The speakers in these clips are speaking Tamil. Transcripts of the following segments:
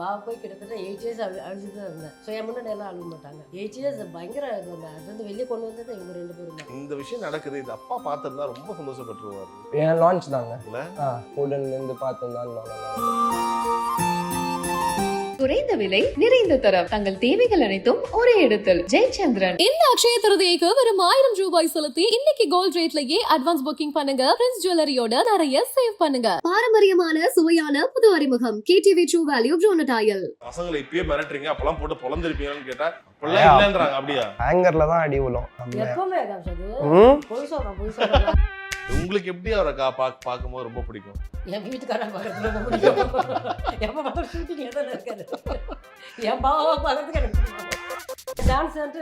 பாவ போய் கிட்டத்தட்ட 8 இயர்ஸ் அழுதுட்டு தான் இருந்தேன். ஸோ என் முன்னாடி எல்லாம் அழுக மாட்டாங்க. 8 இயர்ஸ் பயங்கர அது வந்து வெளியே கொண்டு வந்தது இவங்க 2 பேரும் தான். இந்த விஷயம் நடக்குது, இது அப்பா பார்த்துருந்தா ரொம்ப சந்தோஷப்பட்டுருவாரு. என் லான்ச் தாங்க இல்ல உடன்லேருந்து பார்த்துருந்தான். குறைந்த விலை நிறைந்த தரம் தங்கள் தேவைகள் அனைத்தும் ஒரே இடத்தில் ஜெயச்சந்திரன். இந்த அக்ஷய திருதியைக்கு வெறும் 1000 ரூபாய் செலுத்தி இன்னைக்கு கோல்ட் ரேட்லயே அட்வான்ஸ் புக்கிங் பண்ணுங்க. பிரின்ஸ் ஜுவல்லரியோட நிறைய சேவ் பண்ணுங்க. பாரம்பரியமான சுவையான புது அறிமுகம் கேடிவி ட்ரூ வேல்யூ ப்ரோனடாயல். பசங்களை இப்பயே மிரட்டுறீங்க, அப்பெல்லாம் போட்டு பொழந்திருப்பீங்கன்னு கேட்டா அப்பெல்லாம் இல்லன்றாங்க. அப்படியா? ஹேங்கர்ல தான் அடி விழும். எப்பவுமே போய் சொல்றேன். உங்களுக்கு எப்படி அவரை பார்க்கும்போது ரொம்ப பிடிக்கும்? என் வீட்டுக்காரன் பார்க்கறது ரொம்ப பிடிக்கும். எப்போ பார்த்தாலும் ஷூட்டிங் எதில் இருக்காது. என் பாவா பார்க்கறதுக்கு எனக்கு பிடிக்கும். டான்ஸ் வந்து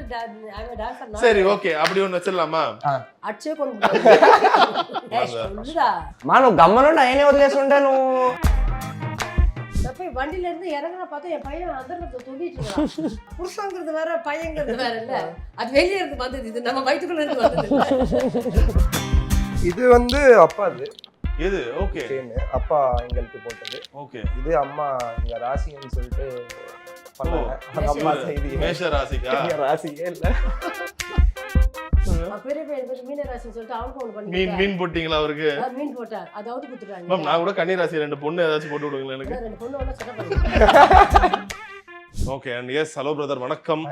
டான்ஸ். சரி, ஓகே, அப்படி ஒன்று வச்சிடலாமா? அடிச்சே கொண்டு சொல்லுடா. மானு கம்மனோட ஐனே వదిలేసుంటాను. போய் வண்டியில இருந்து இறங்குற பார்த்தா என் பையன் அந்த தொங்கிட்டு இருக்கான். புருஷங்கிறது வேற பையங்கிறது வேற இல்ல. அது வெளியே இருந்து வந்தது, இது நம்ம வயிற்றுக்குள்ள இருந்து வந்தது. இது வந்து அப்பா அது இது ஓகே அப்பா எங்களுக்கு போட்டது. ஓகே, இது அம்மா எங்க ராசின்னு சொல்லிட்டு பண்ணாங்க. அம்மா செய்தி மேஷ ராசிக்கா? ராசியே இல்ல, பெரிய பையன் மீன ராசின்னு சொல்லிட்டு அவனுக்கு ஒன்று பண்ணி மீன் போட்டீங்களா அவருக்கு? மீன் போட்டார், அதாவது குத்துட்டாங்க. மேம், நான் கூட கன்னி ராசி 2 பொண்ணு ஏதாச்சும் போட்டு விடுங்களேன் எனக்கு. 2 பொண்ணு ஒண்ணா செட்டப் பண்ணி. Okay, and yes, hello brother, வணக்கம்.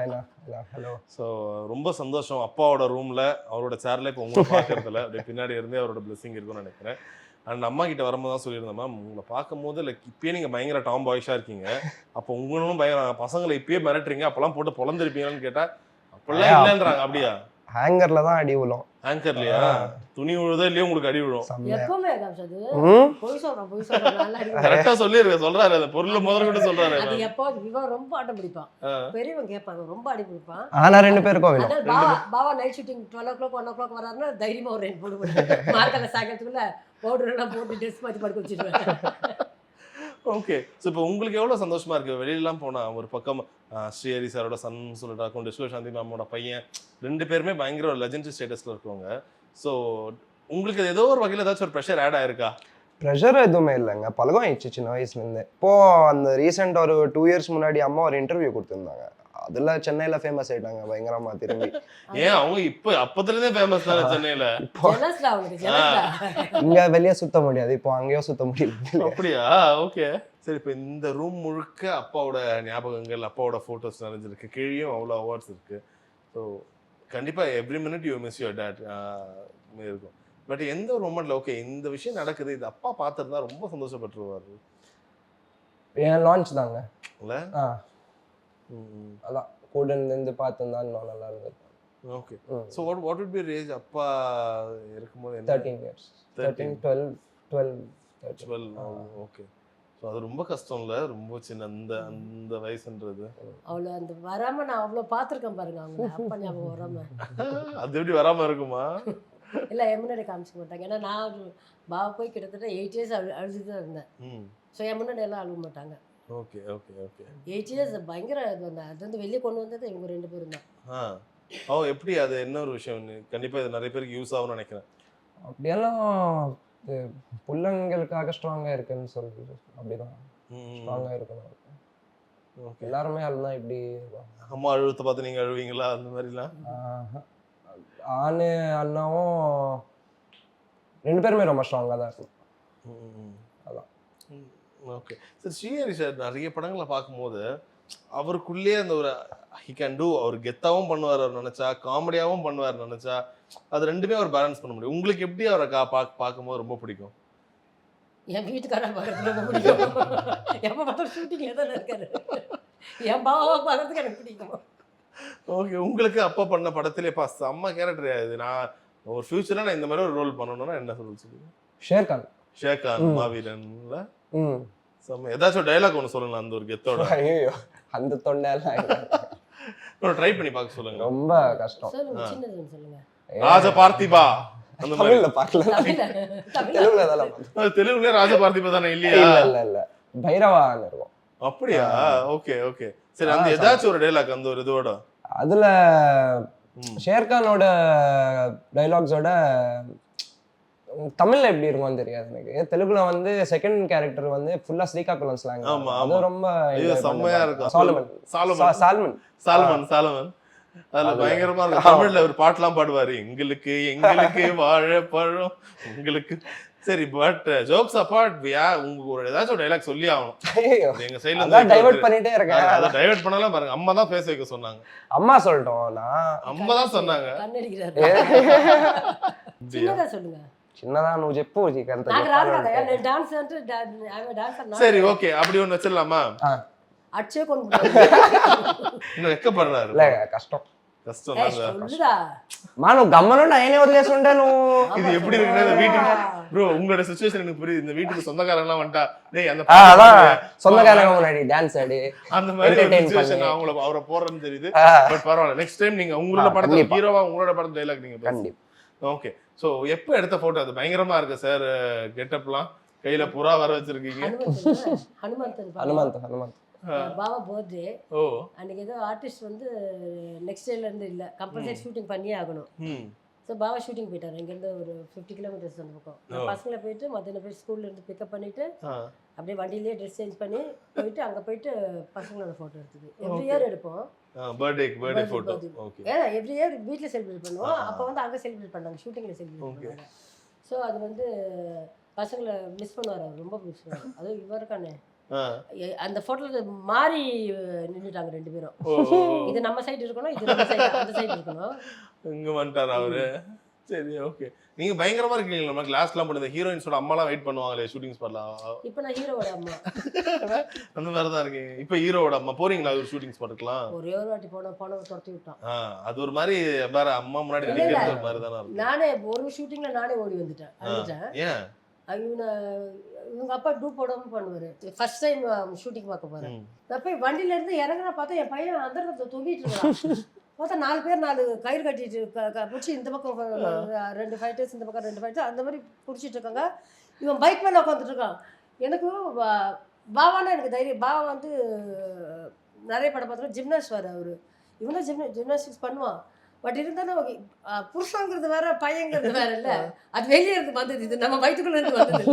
ஹலோ. ஸோ ரொம்ப சந்தோஷம், அப்பாவோட ரூமில் அவரோட சேர்ல இப்போ உங்களை பார்க்கறதுல அப்படியே பின்னாடி இருந்தே அவரோட பிளெஸிங் இருக்கும்னு நினைக்கிறேன். அண்ட் அம்மா கிட்ட வரும்போது தான் சொல்லியிருந்தேன், மேம் உங்களை பார்க்கும்போது லைக் இப்பயே நீங்கள் பயங்கர டாம் பாய்ஸாக இருக்கீங்க, அப்போ உங்களும் பயங்கர பசங்களை இப்பயே மிரட்டுறீங்க, அப்போல்லாம் போட்டு பொழந்திருப்பீங்கன்னு கேட்டால் அப்பெல்லாம் இல்லைன்றாங்க. அப்படியா? ஹேங்கர்ல தான் அடி விழும். ஆங்கர்லையா? துணி விழுதோ இல்லையோ உங்களுக்கு அடி விழும். எப்பவுமே போய் சொல்றேன். கரெக்டா சொல்றாரு, அந்த பொருள் முதல்ல கூட சொல்றாரு. அது எப்போ இவன் ரொம்ப ஆட்டம் பிடிப்பான், பெரியவன் கேட்பாங்க, ரொம்ப அடி பிடிப்பான். ஆனா 2 பேருக்கும் விழும். பாவா நைட் ஷூட்டிங் 12 o'clock 1 o'clock வராருன்னா தைரியமா ஒரு 2 போட்டு மார்க்கெட்ல சாயங்காலத்துக்குள்ள பவுடர் எல்லாம் போட்டு ட்ரெஸ் மாற்றி படுக்க வச்சிருவேன். ஓகே, ஸோ இப்போ உங்களுக்கு எவ்வளோ சந்தோஷமா இருக்கு வெளியிலாம் போனா? ஒரு பக்கம் ஸ்ரீஹரி சாரோட சன் சொல்லிட்டு டிஸ்கோ சாந்தி மேமோட பையன் 2 பேருமே பயங்கர ஒரு லெஜெண்டரி ஸ்டேட்டஸ்ல இருக்கவங்க. ஸோ உங்களுக்கு ஏதோ ஒரு வகையில் ஏதாச்சும் ஒரு ப்ரெஷர் ஆட் ஆயிருக்கா? ப்ரெஷர் எதுவுமே இல்லைங்க, பழகம் ஆயிடுச்சு சின்ன வயசுலேருந்து. இப்போ அந்த ரீசெண்ட் ஒரு 2 இயர்ஸ் முன்னாடி அம்மா ஒரு இன்டர்வியூ கொடுத்துருந்தாங்க. அதுல சென்னையில ஃபேமஸ் ஆயிட்டாங்க பயங்கரமா திரும்பி. ஏன் அவங்க இப்போ அப்பத்துலேருந்தே ஃபேமஸ் தானே சென்னையில? இங்க வெளியே சுத்த முடியாது, இப்போ அங்கேயோ சுத்த முடியல. அப்படியா? ஓகே, சரி. இப்போ இந்த ரூம் முழுக்க அப்பாவோட ஞாபகங்கள், அப்பாவோட ஃபோட்டோஸ் நிறைஞ்சிருக்கு, கீழேயும் அவ்வளோ அவார்ட்ஸ் இருக்கு. ஸோ கண்டிப்பாக every minute you miss your date இருக்கும். பட் எந்த ஒரு மொமெண்ட்ல ஓகே இந்த விஷயம் நடக்குது, இது அப்பா பார்த்துருந்தா ரொம்ப சந்தோஷப்பட்டுருவாரு? என் லான்ச் தாங்க இல்ல? அதான் கூடன்லேருந்து பார்த்துருந்தா இன்னும் நல்லா இருந்தது. Okay, so what would be age அப்பா இருக்கும்போது? 13 years. 13, 12. ஓகே, ஸோ அது ரொம்ப கஷ்டம் இல்லை? ரொம்ப சின்ன அந்த வயசுன்றது. அவ்வளோ அந்த வராம நான் அவ்வளோ பார்த்துருக்கேன் பாருங்க, அவங்க அப்பா ஞாபகம் வராம. அது எப்படி வராம இருக்குமா? இல்லை, என் முன்னாடி காமிச்சிக்க மாட்டாங்க. ஏன்னா நான் பாவ போய் கிட்டத்தட்ட 8 இயர்ஸ் அழுதுட்டு தான் இருந்தேன். ஸோ என் முன்னாடி எல்லாம் அழுக மாட்டாங்க. ஓகே ஓகே ஓகே 8 இயர்ஸ் பயங்கர அது வந்து வெளியே கொண்டு வந்தது இவங்க 2 பேரும் தான். எப்படி? அது என்ன ஒரு விஷயம்? கண்டிப்பாக இது நிறைய பேருக்கு யூஸ் ஆகும்னு நினைக்கிறேன். அப்படியெல்லாம் பிள்ளைங்களுக்காக ஸ்ட்ராங்காக இருக்குன்னு சொல்லிட்டு அப்படிதான் ஸ்ட்ராங்காக இருக்கணும். எல்லாருமே அதுதான் இப்படி. அம்மா அழுவத்தை பார்த்து நீங்கள் அழுவீங்களா அந்த மாதிரிலாம்? ஆணு அண்ணாவும் 2 பேருமே ரொம்ப ஸ்ட்ராங்காக தான் இருக்கும். அதான். ஓகே, சார் ஸ்ரீஹரி சார் நிறைய படங்களை பார்க்கும்போது அவருக்குள்ளேயே அந்த ஒரு ஹி கேன் டூ, அவர் கெத்தாவும் பண்ணுவார் அவர் நினச்சா, காமெடியாகவும் பண்ணுவார் நினச்சா, அது ரெண்டுமே அவர் பேலன்ஸ் பண்ண முடியும். உங்களுக்கு எப்படி அவரை பார்க்கும்போது ரொம்ப பிடிக்கும்? என் வீட்டுக்காரன் பார்க்கறது ரொம்ப பிடிக்கும். எப்போ பார்த்தாலும் ஷூட்டிங் எதில் இருக்காரு, என் பாவா பார்க்கறதுக்கு எனக்கு பிடிக்கும். ஓகே, உங்களுக்கு அப்பா பண்ண படத்திலே செம்ம கேரக்டர் இது, நான் ஒரு ஃபியூச்சரில் நான் இந்த மாதிரி ஒரு ரோல் பண்ணணும்னா என்ன சொல்லுங்க? ஷேர்கான் மாவீரன்ல ஏதாச்சும் டைலாக் ஒன்று சொல்லுங்க அந்த ஒரு கெத்தோட. ஐயோ, அந்த தொண்டையெல்லாம் ட்ரை பண்ணி பார்க்க சொல்லுங்க. ரொம்ப கஷ்டம். சொல்லுங்க. ராஜ பார்த்திபா அந்த தமிழ்ல பார்க்கல, தெலுங்குல அதெல்லாம். தெலுங்குல ராஜ பார்த்திபா தானே? இல்லையா? இல்ல பைரவான்னு இருக்கும். அப்படியா? ஓகே ஓகே, சரி. அந்த ஏதாச்சும் ஒரு டைலாக் அந்த ஒரு இதோட அதுல ஷேர்கானோட டைலாக்ஸோட தமிழ்ல எப்படி இருக்கும்னு தெரியாது எனக்கு. தெலுங்குல வந்து செகண்ட் கேரக்டர் வந்து ஃபுல்லா ஸ்ரீகாக்குளம் ஸ்லாங். ஆமா, அது ஆமா. ரொம்ப இது செம்மையா இருக்கும். சாலமன் சாலமன் சாலமன் சாலமன் அதுல பயங்கரமா இருக்கும். தமிழ்ல ஒரு பாட்டுலாம் பாடுவாரு, எங்களுக்கு எங்களுக்கு வாழைப்பழம் உங்களுக்கு. சரி, பட் ஜோக்ஸ் அப்பார்ட், உங்க ஒரு ஏதாச்சும் ஒரு டைலாக் சொல்லி ஆகணும். எங்க சைடுல அதான் டைவர்ட் பண்ணிட்டே இருக்கேன். அதை டைவர்ட் பண்ணலாம் பாருங்க. அம்மா தான் பேச வைக்க சொன்னாங்க. அம்மா சொல்லிட்டோம். நான் அம்மா தான் சொன்னாங்க. கண்ணடிக்கிறாரு. சின்னதா சொல்லுங்க. చిన్నదా నువ్వు చెప్పు నాకు రాదు కదా, నేను డాన్స్ అంటే డాన్సర్. சரி, ஓகே, அப்படி ஒண்ணு வச்சிடலாமா? அடிச்சே கொண்டு இன்னும் வெக்கப்படுறாரு. లే కష్టం கஷ்டம் தான். சொல்லுடா. మా నువ్వు గమ్మనుండి ఆయనే వదిలేసుంటే నువ్వు. இது எப்படி இருக்குன்னா, இந்த வீட்டுக்கு ப்ரோ உங்களோட சிச்சுவேஷன் எனக்கு புரியுது. இந்த வீட்டுக்கு சொந்தக்காரங்க எல்லாம் வந்துட்டா, டேய் அந்த அதான் சொந்தக்காரங்க முன்னாடி டான்ஸ் ஆடி அந்த மாதிரி entertain சிச்சுவேஷன் பண்ணி. அவங்கள அவரை போறன்னு தெரியுது. பட் பரவாயில்ல, நெக்ஸ்ட் டைம் நீங்க உங்களோட படத்துல கண்டிப்பா. ஹீரோவா உங்களோட படத்துல டைலாக் நீங்க பேசுங்க. கண்டிப்பா. ஓகே. சோ எப்ப எடுத்த போட்டோ அது? பயங்கரமா இருக்கு சார். கெட்டப்லாம் கையில புறா வர வச்சிருக்கீங்க. ஹனுமந்த் பாபா பர்த்டே. ஓ, அன்னைக்கு ஏதோ ஆர்டிஸ்ட் வந்து நெக்ஸ்ட் டேல இருந்து இல்ல, கம்பல்சரி ஷூட்டிங் பண்ணியே ஆகணும். ஸோ பாபா ஷூட்டிங் போயிட்டாரு. இங்கேருந்து ஒரு 50 கிலோமீட்டர்ஸ் அந்த பக்கம். நான் பசங்களை போயிட்டு மத்தியான போய் ஸ்கூல்ல இருந்து பிக்கப் பண்ணிட்டு அப்படியே வண்டியிலேயே ட்ரெஸ் சேஞ்ச் பண்ணி போயிட்டு அங்கே போயிட்டு பசங்களோட ஃபோட்டோ எடுத்துது. எவ்ரி இயர் எடுப்போம். Birthday photo. ஓகே. ஏன்னா எவ்ரி இயர் வீட்டில் செலிப்ரேட் பண்ணுவோம். அப்போ வந்து அங்கே செலிப்ரேட் பண்ணாங்க, ஷூட்டிங்கில் செலிப்ரேட் பண்ணாங்க. ஸோ அது வந்து பசங்களை மிஸ் பண்ணுவார், அவர் ரொம்ப மிஸ் பண்ணுவார். அதுவும் இவருக்கானே அந்த ஃபோட்டோல மாறி நின்றுட்டாங்க 2 பேரும். இது நம்ம சைடு இருக்கணும், இது நம்ம சைடு, அந்த சைடு இருக்கணும். இங்க வந்துட்டாரு அவரு. சரி, ஓகே. நீங்க பயங்கரமா இருக்கீங்க. நம்ம கிளாஸ்லாம் போடுற ஹீரோயின்ஸோட அம்மாலாம் வெயிட் பண்ணுவாங்களே ஷூட்டிங் ஸ்பாட்ல. இப்போ நான் ஹீரோவோட அம்மா அந்த மாதிரி தான் இருக்கீங்க. இப்போ ஹீரோவோட அம்மா போறீங்களா ஒரு ஷூட்டிங் ஸ்பாட்டுக்குலாம்? ஒரே ஒரு வாட்டி போன துரத்தி விட்டான். அது ஒரு மாதிரி வேற அம்மா முன்னாடி நிக்கிறது ஒரு மாதிரி தானே இருக்கும். நானே ஒரு ஷூட்டிங்ல நானே ஓடி வந்துட்டேன். ஏன்? இவங்க அப்பா டூ போடாம பண்ணுவாரு. ஃபர்ஸ்ட் டைம் ஷூட்டிங் பார்க்க போறேன். நான் போய் வண்டியில இருந்து இறங்குற பார்த்தா என் பையன் அந்த தொங்கிட்டு இருக்கான். பார்த்தா 4 பேர் 4 கயிறு கட்டிட்டு பிடிச்சி இந்த பக்கம் 2 ஃபைட்டர்ஸ், இந்த பக்கம் 2 ஃபைட்டர்ஸ், அந்த மாதிரி பிடிச்சிட்டு இருக்காங்க. இவன் பைக் மேலே உட்காந்துட்டு இருக்கான். எனக்கு பாவானா எனக்கு தைரியம். பாவா வந்து நிறைய படம் பார்த்தோம், ஜிம்னாஸ்ட் வேறு அவரு. இவனும் ஜிம்னாஸ்டிக்ஸ் பண்ணுவான். பட் இருந்தாலும் புருஷங்கிறது வேற, பையங்கிறது வேற இல்ல. அது வெளியே இருந்து வந்தது, இது நம்ம வயிற்றுக்குள்ள இருந்து வந்தது.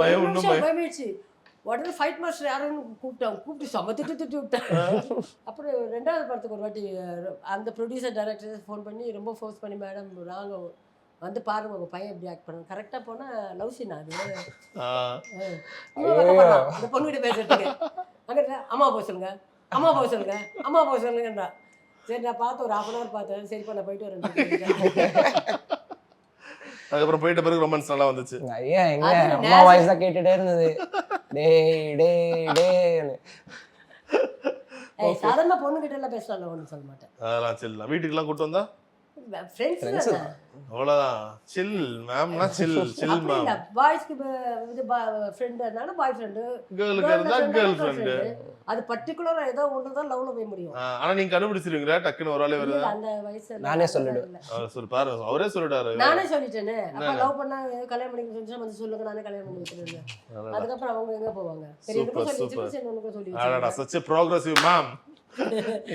பயமிடுச்சு. உடனே ஃபைட் மாஸ்டர் யாரும் கூப்பிட்டு செம்ம திட்டு விட்டான். அப்புறம் 2வது படத்துக்கு ஒரு வாட்டி அந்த ப்ரொடியூசர் டைரக்டர் ஃபோன் பண்ணி ரொம்ப ஃபோர்ஸ் பண்ணி, மேடம் நாங்கள் வந்து பாருங்க உங்கள் பையன் எப்படி ஆக்ட் பண்ணுங்க. கரெக்டாக போனால் லவ் சீன் அது. அந்த பொண்ணுகிட்ட பேசுறதுக்கு அங்கே அம்மா போக சொல்லுங்க, அம்மா போக சொல்லுங்க, அம்மா போக சொல்லுங்கன்றா. சரி, நான் பார்த்து ஒரு 1/2 hour பார்த்தேன். சரி பண்ண போயிட்டு வரேன். அதுக்கப்புறம் போயிட்ட பிறகு ரொமான்ஸ் நல்லா வந்துச்சு. ஐயா எங்க அம்மா வாய்ஸ் தான் கேட்டுட்டே இருந்தது. டேய் டேய் டேய். சாதாரண பொண்ணு கிட்ட எல்லாம் பேசலாம், ஒன்றும் சொல்ல மாட்டேன். அதெல்லாம் சில். வீட்டுக்கெல்லாம் கூட்டு வந்தா ஃப்ரெண்ட்ஸ் அவ்வளோதான். சில் மேம்னா சில் மேம். பாய்ஸ்க்கு இது ஃப்ரெண்டுனால பாய் ஃப்ரெண்டு, கேர்ளுக்கு இருந்தா கேர்ள் ஃப்ரெண்டு. அது பர்టిక్యులரா ஏதோ ஒன்று தான் லவ்ல போய் முடியும். ஆனா நீங்க கண்டுபிடிச்சிருவீங்களா டக்குன்னு ஒரு ஆளே வருது? அந்த வயசுல நானே சொல்லிடுவேன். சொல்லு பாருங்க, அவரே சொல்லிட்டாரு. நானே சொல்லிட்டேனே. அப்ப லவ் பண்ணா கல்யாணம் பண்ணிக்க சொன்னா வந்து சொல்லுங்க, நானே கல்யாணம் பண்ணி வைக்கிறேன். அதுக்கப்புறம் அவங்க எங்க போவாங்க? பெரியவங்க சொல்லி வச்சிருக்கேன், இன்னொன்னு சொல்லி வச்சிருக்கேன். அடடா, such a progressive mom.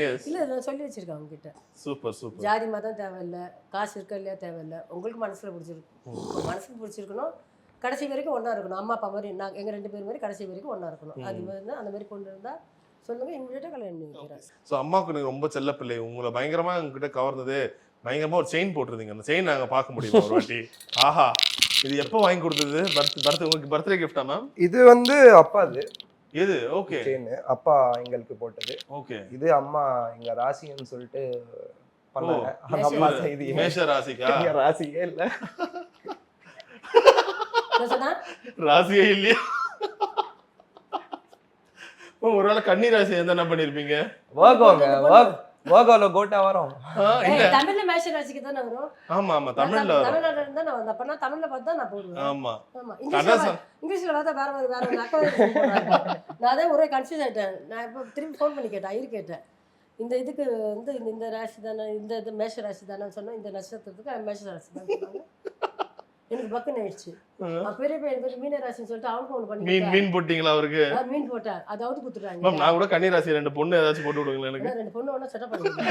Yes. இல்ல நான் சொல்லி வச்சிருக்கேன் அவங்க கிட்ட. சூப்பர். ஜாதி மதம் தேவையில்ல, காசு இருக்கா இல்லையா தேவையில்ல, உங்களுக்கு மனசுல மனசுக்கு பிடிச்சிருக்கணும். கடைசி வரைக்கும் ஒன்றா இருக்கணும். அம்மா அப்பா மாதிரி நான் எங்கள் 2 பேர் மாதிரி கடைசி வரைக்கும் ஒன்றா இருக்கணும். அது வந்து அந்த மாதிரி கொண்டு இருந்தால் சொல்லுங்கள், இமீடியட்டாக கல்யாணம் பண்ணி வைக்கிறேன். ஸோ அம்மாவுக்கு எனக்கு ரொம்ப செல்ல பிள்ளை. உங்களை பயங்கரமாக எங்ககிட்ட கவர்ந்தது, பயங்கரமாக ஒரு செயின் போட்டிருந்தீங்க. அந்த செயின் நாங்கள் பார்க்க முடியும் ஒரு வாட்டி. ஆஹா, இது எப்போ வாங்கி கொடுத்தது? உங்களுக்கு பர்த்டே கிஃப்டா மேம்? இது வந்து அப்பாது. இது ஓகே, அப்பா எங்களுக்கு போட்டது. ஓகே. இது அம்மா எங்க ராசின்னு சொல்லிட்டு பண்ணாங்க. அம்மா செய்தி மேஷ ராசிக்கா? ராசியே இல்ல, ராசியே இல்லையா? ஒருவேளை கன்னி ராசி என்ன பண்ணிருப்பீங்க? ஓகோல கோட்டா வரும். தமிழ்ல மேஷ ராசிக்கு தானே வரும். ஆமா தமிழ்ல வரும். தமிழ்நாட்டுல இருந்தா நான் அப்ப நான் தமிழ்ல பார்த்து தான் நான் போடுவேன். ஆமா. இங்கிலீஷ்ல பார்த்தா வேற நான் அதே ஒரே கன்ஃபியூஸ் ஆயிட்டேன். நான் இப்போ திரும்பி ஃபோன் பண்ணி கேட்டேன், ஐயர் கேட்டேன், இந்த இதுக்கு வந்து இந்த ராசி தானே, இந்த இது மேஷ ராசி தானே சொன்னா, இந்த நட்சத்திரத்துக்கு மேஷ ராசி தான் சொன்னாங்க. எனக்கு பக்குன்னு ஆயிடுச்சு. பெரிய பையன் மீன ராசின்னு சொல்லிட்டு அவனுக்கு ஒன்று பண்ணி மீன் போட்டீங்களா அவருக்கு? மீன் போட்டேன், அதாவது குத்துட்டாங்க. மேம் நான் கூட கன்னி ராசி 2 பொண்ணு ஏதாச்சும் போட்டு விடுங்களேன் எனக்கு. 2 பொண்ணு ஒண்ணா செட்டப் பண்ணுங்க.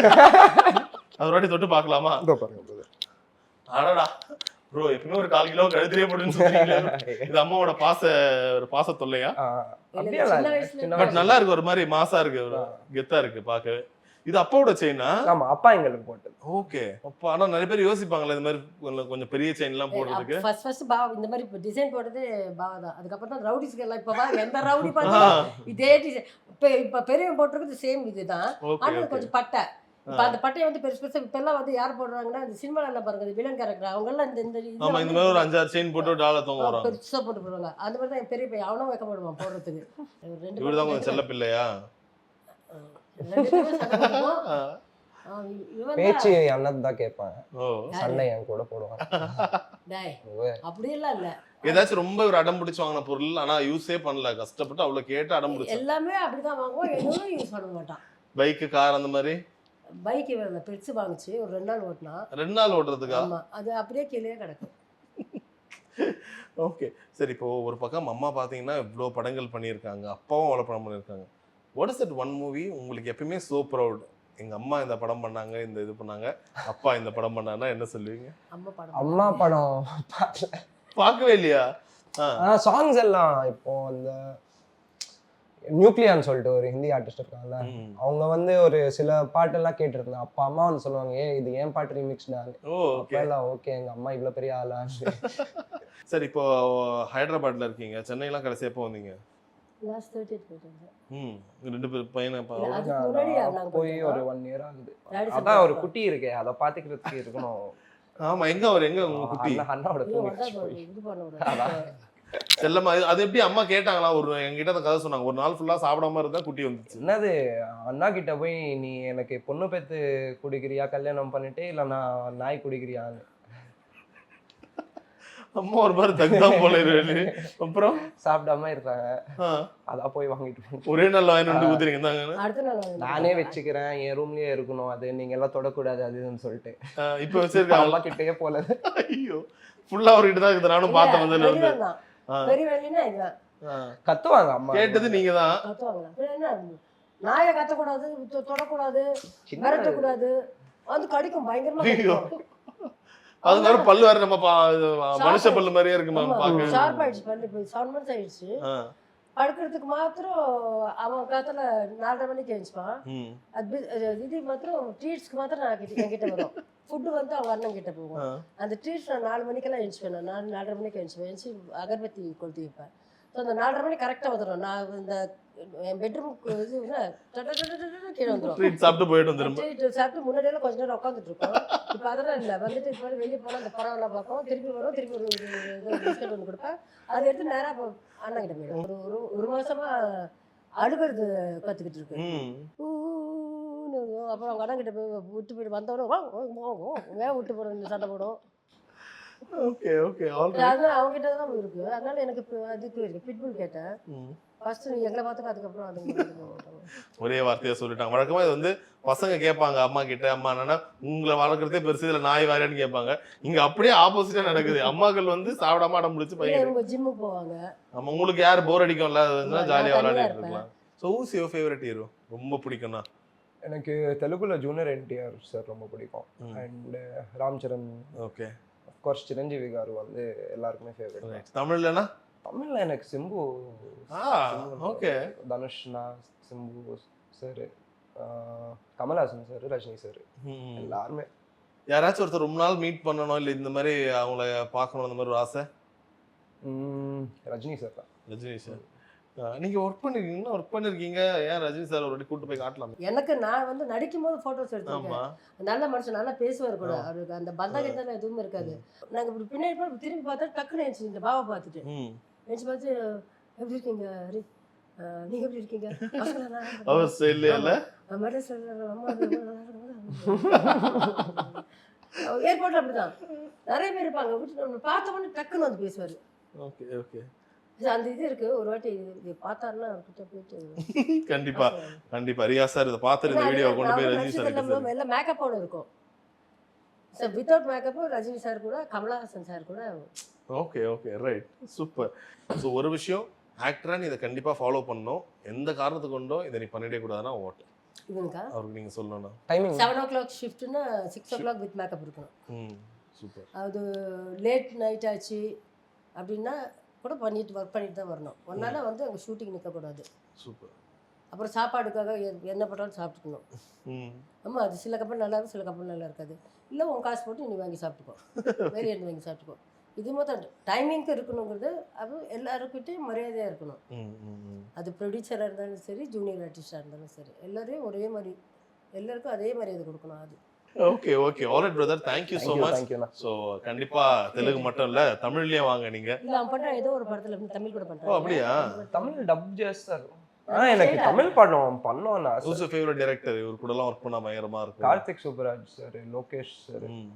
அது வாட்டி தொட்டு பார்க்கலாமா? அடடா ப்ரோ எப்பவுமே ஒரு 1/4 கிலோ கழுத்திலே போட்டுன்னு சொல்றீங்களே. இது அம்மாவோட ஒரு பாச தொல்லையா? அப்படியே சின்ன வயசுல பட் நல்லா இருக்கு, ஒரு மாதிரி மாசா இருக்கு, ஒரு கெத்தா இருக்கு பார்க்க. இது அப்பாவோட செயினா? ஆமா, அப்பா எங்களுக்கு போட்டது. ஓகே. அப்பா ஆனா நிறைய பேர் யோசிப்பாங்களே இந்த மாதிரி கொஞ்சம் பெரிய செயின் எல்லாம் போடுறதுக்கு. ஃபர்ஸ்ட் பாவா இந்த மாதிரி டிசைன் போட்டது பாவா தான். அதுக்கப்புறம் தான் ரவுடிஸ்க்கு எல்லாம் இப்ப பாருங்க எந்த ரவுடி பார்த்தாலும் இதே டிசைன். இப்ப பெரியவன் போட்டிருக்கிறது சேம் இதுதான். ஆனா ஓகே கொஞ்சம் பட்டை. இப்ப அந்த பட்டையை வந்து பெருசு பெருசா இப்ப எல்லாம் வந்து யார் போடுறாங்கன்னா இந்த சினிமால எல்லாம் பாருங்க வில்லன் கேரக்டர் அவங்க எல்லாம் இந்த ஆமா, இந்த மாதிரி ஒரு 5-6 செயின் போட்டு டாலர் தொங்க வராங்க. பெருசா போட்டு போடுவாங்க. அந்த மாதிரி தான் என் பெரிய பையன் அவனும் வைக்கப்படுவான் போடுறதுக்கு. இவர்தான் கொஞ்சம் செல்ல பிள்ளையா? பேச்சு அண்ணன் தான் கேட்பாங்க, ஓ சண்டை என் கூட போடுவாங்க. அப்படியெல்லாம் இல்ல. ஏதாச்சும் ரொம்ப ஒரு அடம் பிடிச்சு வாங்கின பொருள் ஆனா யூஸே பண்ணல, கஷ்டப்பட்டு அவ்வளவு கேட்டு அடம் பிடிச்சு? எல்லாமே அப்படிதான் வாங்குவோம், எதுவும் யூஸ் பண்ண மாட்டான். பைக்கு கார் அந்த மாதிரி? பைக் இவன் பெருசு வாங்குச்சு, ஒரு 2 நாள் ஓட்டினா. 2 நாள் ஓட்டுறதுக்கா? ஆமா, அது அப்படியே கீழே கிடக்கும். ஓகே சரி. இப்போ ஒரு பக்கம் அம்மா பாத்தீங்கன்னா இவ்வளோ படங்கள் பண்ணியிருக்காங்க, அப்பாவும் அவ்வளோ படம் பண்ணியிருக்காங்க. What is that one movie உங்களுக்கு எப்பயுமே சோ ப்ரௌட்? எங்க அம்மா இந்த படம் பண்ணாங்க, இந்த இது பண்ணாங்க, அப்பா இந்த படம் பண்ணாங்கன்னா என்ன சொல்லுவீங்க? அம்மா படம் பார்க்கவே இல்லையா? சாங்ஸ் எல்லாம் இப்போ அந்த நியூக்ளியான்னு சொல்லிட்டு ஒரு ஹிந்தி ஆர்டிஸ்ட் இருக்காங்கல்ல, அவங்க வந்து ஒரு சில பாட்டெல்லாம் கேட்டிருந்தேன். அப்பா அம்மா வந்து சொல்லுவாங்க, இது ஏன் பாட்டு ரீமிக்ஸ்டா? ஓகே எங்க அம்மா இவ்வளவு பெரிய ஆளா? சரி, இப்போ ஹைதராபாத்ல இருக்கீங்க, சென்னைலாம் கடைசி எப்போ வந்தீங்க? லாஸ்ட் 30th போயிட்டாங்க. 2 பேர் பையனை போய் ஒரு 1 year ஆகுது. அதான் ஒரு குட்டி இருக்கே, அதை பாத்துக்கிறதுக்கு இருக்கணும். ஆமா, எங்க உங்க குட்டி? அண்ணாவோட இது பண்ண செல்லமா. அது எப்படி அம்மா கேட்டாங்களா? என்கிட்ட அந்த கதை சொன்னாங்க, ஒரு நாள் ஃபுல்லா சாப்பிடாம இருந்தா குட்டி வந்துச்சு. என்னது, அண்ணா கிட்ட போய் நீ எனக்கு பொண்ணு பெத்து குடிக்கிறியா, கல்யாணம் பண்ணிட்டு, இல்ல நான் நாய் குடிக்கிறியான்னு. அம்மா ஒரு மாதிரி தகுதான் போல இருக்கு. அப்புறம் சாப்பிடாம இருக்காங்க, அதான் போய் வாங்கிட்டு ஒரே நாள் வாங்கி வந்து ஊத்துறீங்க. அடுத்த நாள் நானே வச்சுக்கிறேன், என் ரூம்லயே இருக்கணும், அது நீங்க எல்லாம் தொடக்கூடாது அதுன்னு சொல்லிட்டு இப்ப வச்சிருக்கேன். அம்மா கிட்டயே போல. ஐயோ, ஃபுல்லா அவர்கிட்ட தான் இருக்குது. நானும் பார்த்தேன் வந்ததுல இருந்து. பெரிய வேலைன்னா இதுதான். கத்துவாங்க அம்மா. கேட்டது நீங்க தான். கத்துவாங்க. நாயை கத்தக்கூடாது, தொடக்கூடாது, மிரட்டக்கூடாது, வந்து கடிக்கும் பயங்கரமா. அது வேற பல்லு வேற நம்ம மனுஷ பல்லு மாதிரியே இருக்கு மேம். பாக்க ஷார்ப் ஆயிடுச்சு பல்லு. இப்போ 7 months ஆயிடுச்சு. படுக்கிறதுக்கு மாத்திரம் அவன் காத்துல 4:30 மணிக்கு எழுந்துப்பான். இது மாத்திரம் ட்ரீட்ஸ்க்கு மாத்திரம் நான் என்கிட்ட வரும். ஃபுட்டு வந்து அவங்க அண்ணன் கிட்ட போவோம். அந்த ட்ரீட்ஸ் நான் 4 மணிக்கெல்லாம் எழுந்துப்பேன். நான் 4:30 மணிக்கு எழுந்துச்சு அகர்பத்தி கொளுத்தி வைப்பேன். ஸோ அந்த 4:30 மணி கரெக்டாக வந்துடும். நான் இந்த என் பெட்ரூமுக்கு இது கீழே வந்துடும். சாப்பிட்டு போயிட்டு வந்துடும். சாப்பிட்டு முன்னாடியெல்லாம் கொஞ்ச நேரம் உட்காந்துட்டு இருக்கோம். இப்போ அதெல்லாம் இல்லை. வந்துட்டு இப்போ வெளியே போனால் அந்த படம்லாம் பார்ப்போம். திருப்பி வரும், திருப்பி ஒரு பிஸ்கட் ஒன்று கொடுப்பேன். அதை எடுத்து நேராக அண்ணன் கிட்ட போயிடும். ஒரு மாசமா அழுகிறது கற்றுக்கிட்டு இருக்கு. அப்புறம் அவங்க அண்ணன் கிட்ட போய் விட்டு போயிட்டு வந்தவரும் வேக விட்டு போகிறோம், சண்டை போடும். ஓகே ஓகே, அதுதான் அவங்க கிட்ட தான் இருக்கு. அதனால எனக்கு அதுக்கு இருக்கு. பிட்புல் கேட்டேன். ஃபர்ஸ்ட் நீ எங்களை பார்த்துக்க, அதுக்கப்புறம் அது ஒரே வார்த்தையா சொல்லிட்டாங்க. வழக்கமா இது வந்து பசங்க கேட்பாங்க அம்மா கிட்ட, அம்மா என்னன்னா உங்களை வளர்க்குறதே பெருசு, இதுல நாய் வாரியான்னு கேட்பாங்க. இங்க அப்படியே ஆப்போசிட்டா நடக்குது. அம்மாக்கள் வந்து சாப்பிடாம அடம் முடிச்சு பையன் ஜிம்முக்கு போவாங்க. நம்ம உங்களுக்கு யாரு போர் அடிக்கும்ல, ஜாலியா விளையாடிட்டு இருக்கலாம். So who's your favourite hero? ரொம்ப பிடிக்கும்னா எனக்கு தெலுங்குல ஜூனியர் என்டிஆர் சார் ரொம்ப பிடிக்கும். And Ram Charan, okay, of course Chiranjeevi garu வந்து எல்லாருக்குமே ஃபேவரட். தமிழ்லனா? தமிழ்ல எனக்கு சிம்பு, ஓகே, தனுஷ்னா, Simbu sir, Kamal Haasan sir, Rajini sir, எல்லாருமே. யாராச்சும் ஒருத்தர் ரொம்ப நாள் மீட் பண்ணணும், இல்லை இந்த மாதிரி அவங்கள பார்க்கணும் அந்த மாதிரி ஒரு ஆசை? ரஜினி சார் தான். ரஜினி சார் நீங்க ஒர்க் பண்ணிருக்கீங்க, ஏன் ரஜினி சார் ஒரு வாட்டி கூட்டு போய் காட்டலாம்? எனக்கு நான் வந்து நடிக்கும் போது போட்டோஸ் எடுத்துருக்கேன். நல்ல மனுஷன், நல்லா பேசுவார் கூட. அவருக்கு அந்த பந்தகத்தால எதுவுமே இருக்காது. நாங்க இப்படி பின்னாடி போய் திரும்பி பார்த்தா டக்குன்னு எழுந்துச்சு இந்த பாவை பார்த்துட்டு எழுந்து பார்த்து எப்படி இருக்கீங்க, நீங்க எப்படி இருக்கீங்க, அவர் ஸ்டைல்ல ஏர்போர்ட்ல அப்படிதான் நிறைய பேர் இருப்பாங்க. பார்த்த உடனே டக்குன்னு வந்து பேசுவாரு. ஓகே ஓகே, அந்த இது இருக்கு. ஒரு வாட்டி பார்த்தாருன்னா அவர்கிட்ட போயிட்டு கண்டிப்பா கண்டிப்பா ரியா சார் இதை பார்த்துட்டு இந்த வீடியோ கொண்டு போய் ரஜினி சார் எல்லாம் மேக்கப்போட இருக்கும். Sir without makeup Rajini sir கூட, கமலஹாசன் சார் கூட. Okay okay, right, super. So ஒரு விஷயம், ஆக்டரா நீ இதை கண்டிப்பா ஃபாலோ பண்ணணும், எந்த காரணத்துக்கு கொண்டோ இதை நீ பண்ணிடே கூடாதுன்னா ஓட்டு இதுங்கக்கா அவருக்கு நீங்க சொல்லணும். Timing 7 o'clock ஷிஃப்ட்னா 6 o'clock with makeup இருக்கணும். சூப்பர். அது லேட் நைட் ஆச்சு அப்படின்னா கூட ஒர்க் பண்ணிட்டு தான் வரணும். ஒன்னால வந்து அங்கே ஷூட்டிங் நிற்கக்கூடாது. சூப்பர். அப்புறம் சாப்பாடுக்காக என்ன பண்ணாலும் சாப்பிட்டுக்கணும். ம். ஆமாம், அது சில கப்பல் நல்லா இருக்கும், சில கப்பல் நல்லா இருக்காது. இல்லை உன் காசு போட்டு நீ வாங்கி சாப்பிட்டுக்கோ, வெளியே இருந்து வாங்கி சாப்பிட்டுக்கோ. இது மொத்தம் டைமிங்க்கு இருக்கணுங்கிறது அது எல்லாருக்கிட்டையும் மரியாதையாக இருக்கணும். ம், ம், ம். அது ப்ரொடியூசராக இருந்தாலும் சரி, ஜூனியர் ஆர்டிஸ்டாக இருந்தாலும் சரி, எல்லாரையும் ஒரே மாதிரி எல்லாருக்கும் அதே மரியாதை கொடுக்கணும். அது okay okay alright brother, thank you so much. தேங்க்யூண்ணா. ஸோ கண்டிப்பா தெலுங்கு மட்டும் இல்ல தமிழ்லயே வாங்க நீங்க. இல்லை அவன் பண்ணுறான், ஏதோ ஒரு படத்தில் தமிழ் கூட ஓ, பண்ணுறான். அப்படியா? தமிழ் டப் చేస్తారు. எனக்கு தமிழ் படம் பண்ணோம்னா ஹூஸ் யுவர் ஃபேவரட் டைரக்டர்? இவர் கூடலாம் ஒர்க் பண்ணா பயங்கரமா இருக்கும். கார்த்திக் சுப்பராஜ் சார், லோகேஷ் சார், ம்.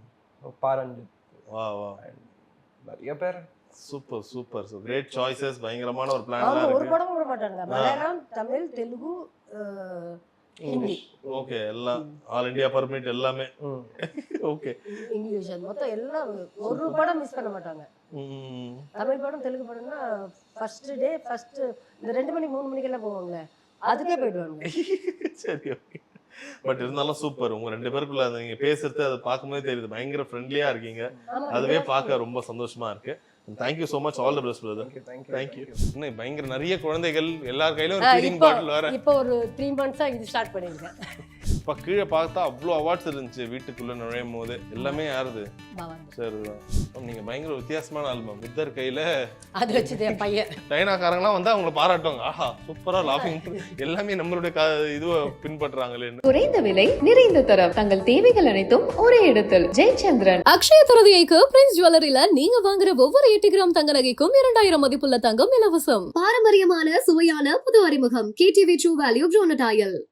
பாரஞ்சித், வா வா, நிறைய பேர். Super super. So great choices, பயங்கரமான ஒரு பிளான் அவங்க ஒரு இருக்கு. படம் கூட மாட்டாங்க. மலையாளம், தமிழ், தெலுங்கு, ஹிந்தி, ஓகே, எல்லாம் ஆல் இந்தியா பர்மிட் எல்லாமே. ஓகே. இங்கிலீஷ், அது மொத்தம் எல்லாம் ஒரு படம் மிஸ் பண்ண மாட்டாங்க. ம். தமிழ் படம், தெலுங்கு படம்னா ஃபர்ஸ்ட் டே இந்த 2 மணி 3 மணிக்கெல்லாம் போவாங்களே, அதுக்கே போயிடுவாங்க. சரி, ஓகே. பட் இருந்தாலும் சூப்பர். உங்க 2 பேருக்குள்ள நீங்க பேசுறது அதை பார்க்கும்போது தெரியுது பயங்கர ஃப்ரெண்ட்லியா இருக்கீங்க. ஆமா, அதுவே பார்க்க ரொம்ப சந்தோஷமா இருக்கு. Thank you so much, all the best brother. Thank you. Thank you. இன்னும் பயங்கர நிறைய குழந்தைகள் எல்லார் கையிலும் ஒரு ஃபீடிங் இப்போ பாட்டில் வேற. இப்போ ஒரு 3 months இது ஸ்டார்ட் பண்ணிருக்கேன். இப்போ கீழே பார்த்தா அவ்வளோ அவார்ட்ஸ் இருந்துச்சு வீட்டுக்குள்ள நுழையும் போது. எல்லாமே யாருது? பவானி. சரி, நீங்க பயங்கர வித்தியாசமான ஆல்மா. புத்தர் கையில அது வச்சது என் பையன். சைனாக்காரங்களாம் வந்து அவங்கள பாராட்டுவாங்க. ஆஹா சூப்பரா லாஃபிங், எல்லாமே நம்மளுடைய இதுவை பின்பற்றுறாங்களேன்னு. குறைந்த விலை நிறைந்த தரம் தங்கள் தேவைகள் அனைத்தும் ஒரே இடத்தில் ஜெயச்சந்திரன். அக்ஷய திருதியைக்கு பிரின்ஸ் ஜுவல்லரியில நீங்க வாங்குற ஒவ்வொரு 8 கிராம் தங்க நகைக்கும் 2000 மதிப்புள்ள தங்கம் இலவசம். பாரம்பரியமான சுவையான புது அறிமுகம் KTV True Value Bronadial.